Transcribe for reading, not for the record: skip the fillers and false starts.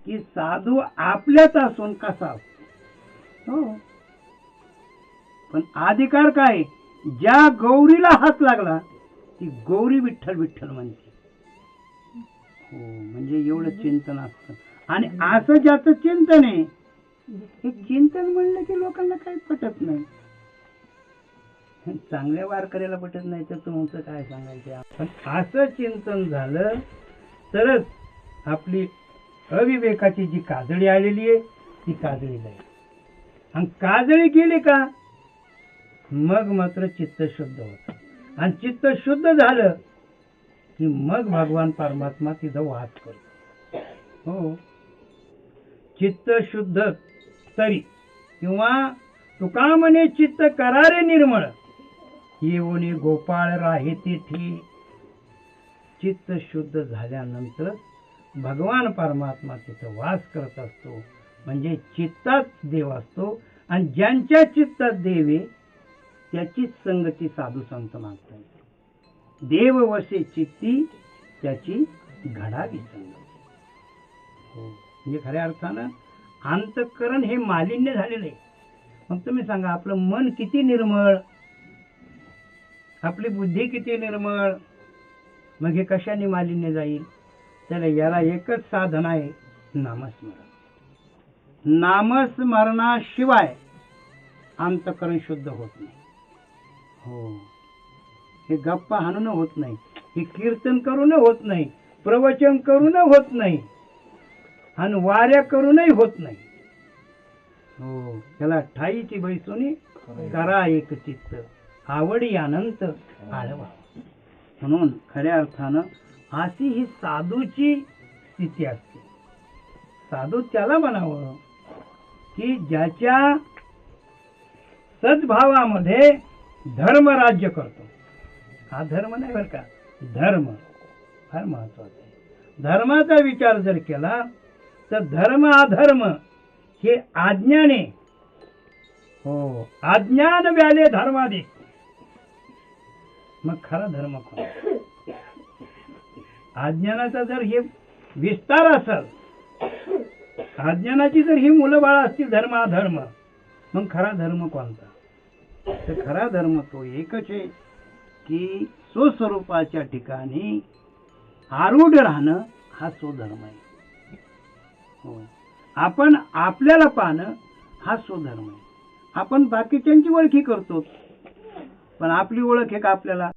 की साधू आपल्यात असून कसा असतो. हो, पण अधिकार काय, ज्या गौरीला हात लागला ती गौरी विठ्ठल विठ्ठल म्हणते. हो, म्हणजे एवढं चिंतन असतं. आणि असं ज्याचं चिंतन आहे, हे चिंतन म्हणलं की लोकांना काही पटत नाही. चांगल्या वारकऱ्याला पटत नाही तर तुमचं काय सांगायचं. पण असं चिंतन झालं तरच आपली अविवेकाची जी काजळी आलेली आहे ती काजळी जाईल. आणि काजळी गेली का मग मात्र चित्त शुद्ध होतं. आणि चित्त शुद्ध झालं की मग भगवान परमात्मा तिथं वास करतो. हो, चित्त शुद्ध तरी, किंवा तुका म्हणे चित्त करारे निर्मळ, येऊनी गोपाळ राहे तिथे. चित्त शुद्ध झाल्यानंतर भगवान परमात्मा तिथं वास करत असतो. म्हणजे चित्तात देव असतो. आणि ज्यांच्या चित्तात देव आहे त्याचीच संगती साधू संत मागतात. देव वसे चित्ती त्याची घडावी संगती. हो, म्हणजे खऱ्या अर्थानं अंतःकरण हे मालिन्य झालेलं आहे. मग तुम्ही सांगा, आपलं मन किती निर्मळ, आपली बुद्धी किती निर्मळ, मग हे कशाने मालिन्य जाईल. त्याला याला एकच साधन आहे, नामस्मरण. नामस्मरणाशिवाय अंतःकरण शुद्ध होत नाही. हो, हे गप्पा हाणून होत नाही, हे कीर्तन करून होत नाही, प्रवचन करून होत नाही, आणि वाऱ्या करूनही होत नाही. हो, त्याला ठाईची बैसुनी करा एक चित्त, आवडी अनंत आळवा. म्हणून खऱ्या अर्थानं अशी ही साधूची स्थिती असते. साधू त्याला म्हणावं की ज्याच्या सद्भावामध्ये धर्म राज्य करतो. हा धर्म नाही बरं का, धर्म फार महत्वाचा आहे. धर्माचा विचार जर केला तर धर्म अधर्म हे आज्ञाने, हो, अज्ञान व्याले धर्माधिक. मग खरा धर्म कोण. अज्ञानाचा जर हे विस्तार असेल, अज्ञानाची जर ही मुलं बाळ असतील धर्म अधर्म, मग खरा धर्म कोणता. तर खरा धर्म तो एकच आहे की स्वस्वरूपाच्या ठिकाणी आरूढ राहणं हा स्वधर्म आहे. हो, आपण आपल्याला पाहणं हा स्वधर्म आहे. आपण बाकीच्यांची ओळखी करतो, पण आपली ओळख आहे का आपल्याला.